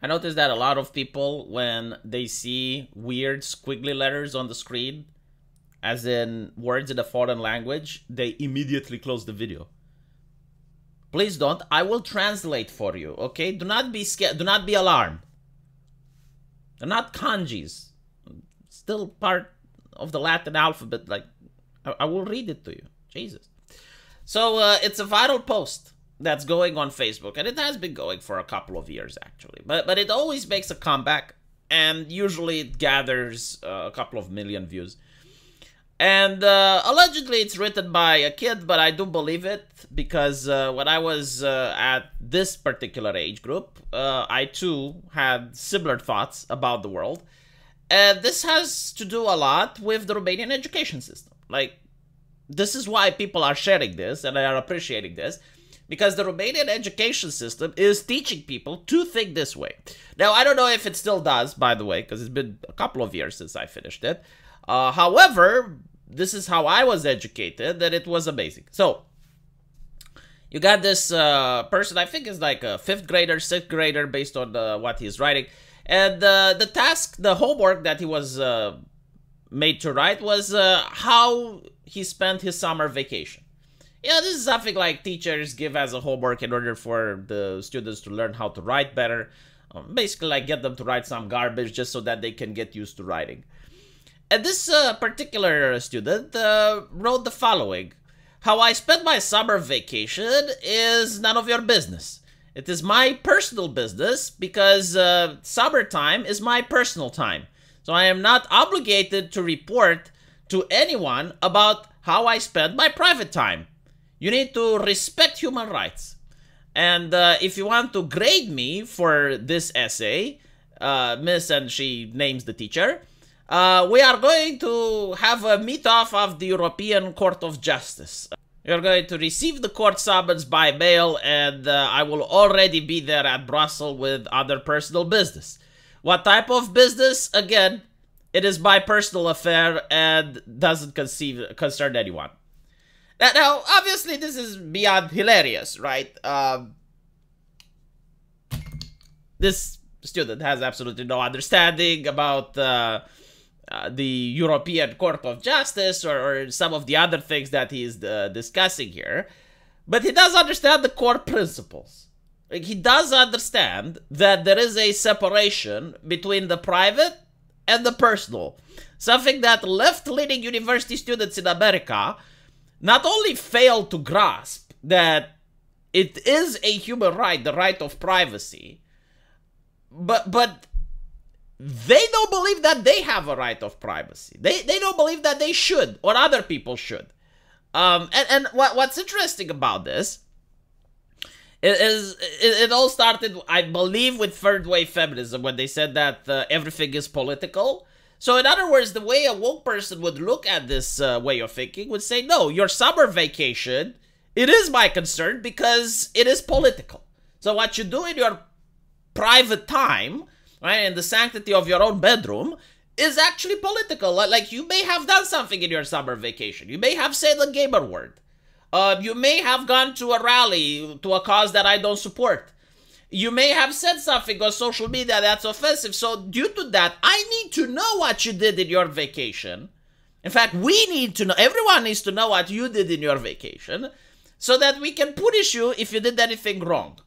I noticed that a lot of people, when they see weird squiggly letters on the screen, as in words in a foreign language, they immediately close the video. Please don't. I will translate for you, okay? Do not be scared. Do not be alarmed. They're not kanjis. Still part of the Latin alphabet. Like, I will read it to you. Jesus. So, it's a viral post that's going on Facebook, and it has been going for a couple of years, actually. But it always makes a comeback, and usually it gathers a couple of million views. And allegedly it's written by a kid, but I do believe it, because when I was at this particular age group, I too had similar thoughts about the world. And this has to do a lot with the Romanian education system. Like, this is why people are sharing this, and they are appreciating this, because the Romanian education system is teaching people to think this way. Now, I don't know if it still does, by the way, because it's been a couple of years since I finished it. However, this is how I was educated, and it was amazing. So, you got this person, I think is like a 5th grader, 6th grader, based on what he's writing. And the task, the homework that he was made to write was how he spent his summer vacation. Yeah, this is something like teachers give as a homework in order for the students to learn how to write better. Basically, like, get them to write some garbage just so that they can get used to writing. And this particular student wrote the following. How I spent my summer vacation is none of your business. It is my personal business because summertime is my personal time. So I am not obligated to report to anyone about how I spend my private time. You need to respect human rights. And if you want to grade me for this essay, Miss, and she names the teacher, we are going to have a meet-off of the European Court of Justice. You're going to receive the court summons by mail, and I will already be there at Brussels with other personal business. What type of business? Again, it is my personal affair and doesn't concern anyone. Now, obviously, this is beyond hilarious, right? This student has absolutely no understanding about the European Court of Justice or some of the other things that he is discussing here. But he does understand the core principles. Like, he does understand that there is a separation between the private and the personal. Something that left-leaning university students in America not only fail to grasp, that it is a human right, the right of privacy, but they don't believe that they have a right of privacy. They don't believe that they should, or other people should. And what's interesting about this is it all started, I believe, with third wave feminism, when they said that everything is political. So in other words, the way a woke person would look at this way of thinking would say, no, your summer vacation, it is my concern because it is political. So what you do in your private time, right, in the sanctity of your own bedroom, is actually political. Like, you may have done something in your summer vacation. You may have said a gamer word. You may have gone to a rally to a cause that I don't support. You may have said something on social media that's offensive. So due to that, I need to know what you did in your vacation. In fact, we need to know, everyone needs to know what you did in your vacation, so that we can punish you if you did anything wrong.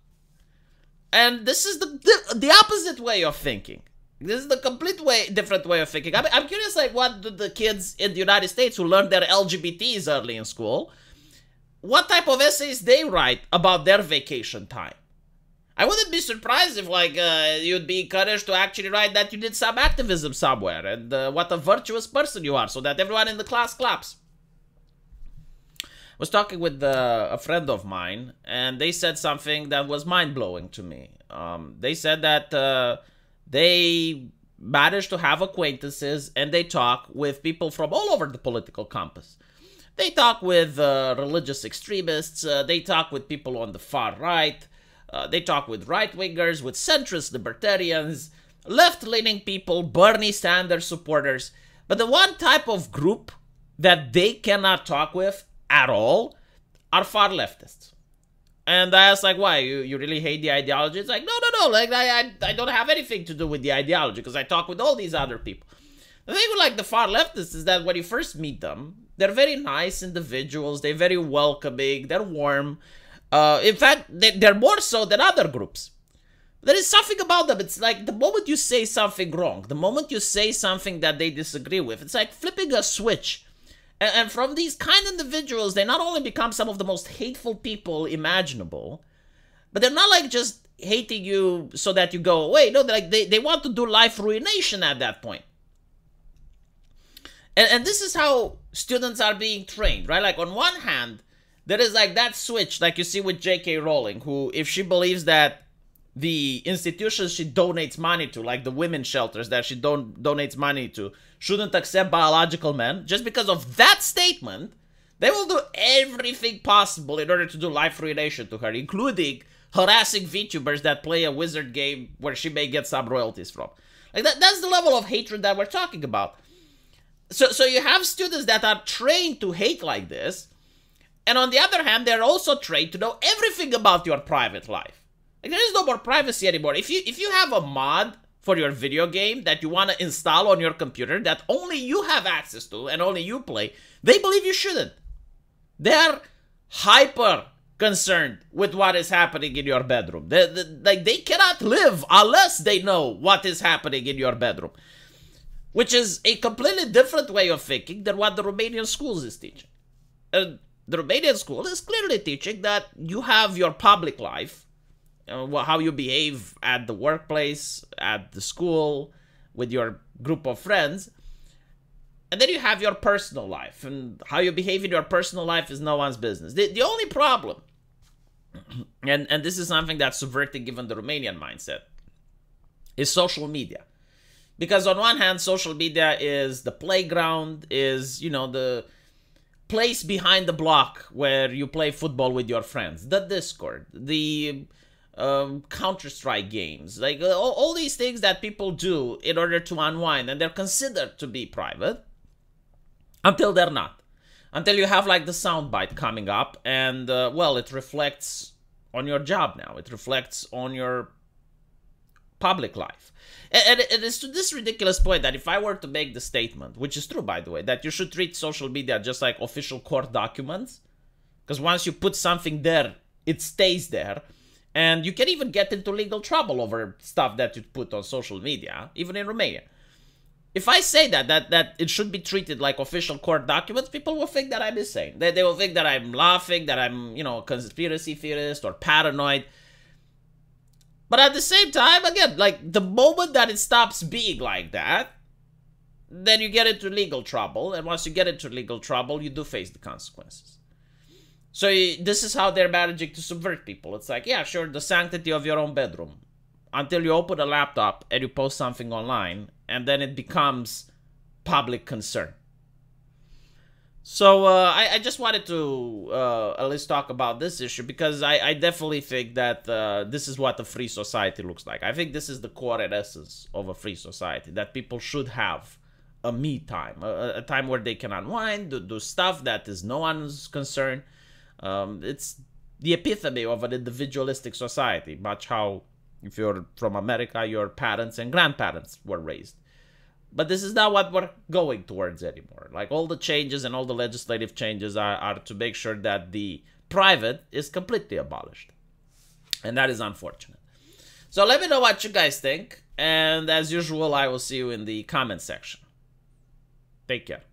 And this is the opposite way of thinking. This is the complete different way of thinking. I'm curious, like, what do the kids in the United States who learned their LGBTs early in school, what type of essays they write about their vacation time? I wouldn't be surprised if, like, you'd be encouraged to actually write that you did some activism somewhere, and what a virtuous person you are, so that everyone in the class claps. I was talking with a friend of mine, and they said something that was mind-blowing to me. They said that they managed to have acquaintances, and they talk with people from all over the political compass. They talk with religious extremists, they talk with people on the far right, they talk with right-wingers, with centrist libertarians, left-leaning people, Bernie Sanders supporters. But the one type of group that they cannot talk with at all are far leftists. And I asked, like, why? You really hate the ideology? It's like, no. Like, I don't have anything to do with the ideology because I talk with all these other people. The thing with, like, the far leftists is that when you first meet them, they're very nice individuals. They're very welcoming. They're warm. In fact, they're more so than other groups. There is something about them. It's like the moment you say something wrong, the moment you say something that they disagree with, it's like flipping a switch. And from these kind of individuals, they not only become some of the most hateful people imaginable, but they're not like just hating you so that you go away. No, they want to do life ruination at that point. And this is how students are being trained, right? Like, on one hand, there is like that switch, like you see with J.K. Rowling, who, if she believes that the institutions she donates money to, like the women's shelters that she donates money to, shouldn't accept biological men, just because of that statement, they will do everything possible in order to do life ruination to her, including harassing VTubers that play a wizard game where she may get some royalties from. Like, that's the level of hatred that we're talking about. So you have students that are trained to hate like this, and on the other hand, they're also trained to know everything about your private life. Like, there is no more privacy anymore. If you have a mod for your video game that you want to install on your computer that only you have access to and only you play, they believe you shouldn't. They're hyper concerned with what is happening in your bedroom. They cannot live unless they know what is happening in your bedroom, which is a completely different way of thinking than what the Romanian schools is teaching. The Romanian school is clearly teaching that you have your public life, how you behave at the workplace, at the school, with your group of friends. And then you have your personal life. And how you behave in your personal life is no one's business. The only problem, and this is something that's subverting even the Romanian mindset, is social media. Because on one hand, social media is the playground, is, you know, the place behind the block where you play football with your friends. The Discord, the Counter-Strike games, like all these things that people do in order to unwind, and they're considered to be private until they're not. Until you have like the soundbite coming up, and well, it reflects on your job now. It reflects on your public life. And it is to this ridiculous point that if I were to make the statement, which is true, by the way, that you should treat social media just like official court documents, because once you put something there, it stays there. And you can even get into legal trouble over stuff that you put on social media, even in Romania. If I say that it should be treated like official court documents, people will think that I'm insane. They will think that I'm laughing, that I'm, you know, a conspiracy theorist or paranoid. But at the same time, again, like, the moment that it stops being like that, then you get into legal trouble. And once you get into legal trouble, you do face the consequences. So this is how they're managing to subvert people. It's like, yeah, sure, the sanctity of your own bedroom. Until you open a laptop and you post something online, and then it becomes public concern. So I just wanted to at least talk about this issue, because I definitely think that this is what a free society looks like. I think this is the core and essence of a free society, that people should have a me time, a time where they can unwind, do stuff that is no one's concern. It's the epitome of an individualistic society, much how, if you're from America, your parents and grandparents were raised. But this is not what we're going towards anymore. Like, all the changes and all the legislative changes are to make sure that the private is completely abolished. And that is unfortunate. So let me know what you guys think. And as usual, I will see you in the comment section. Take care.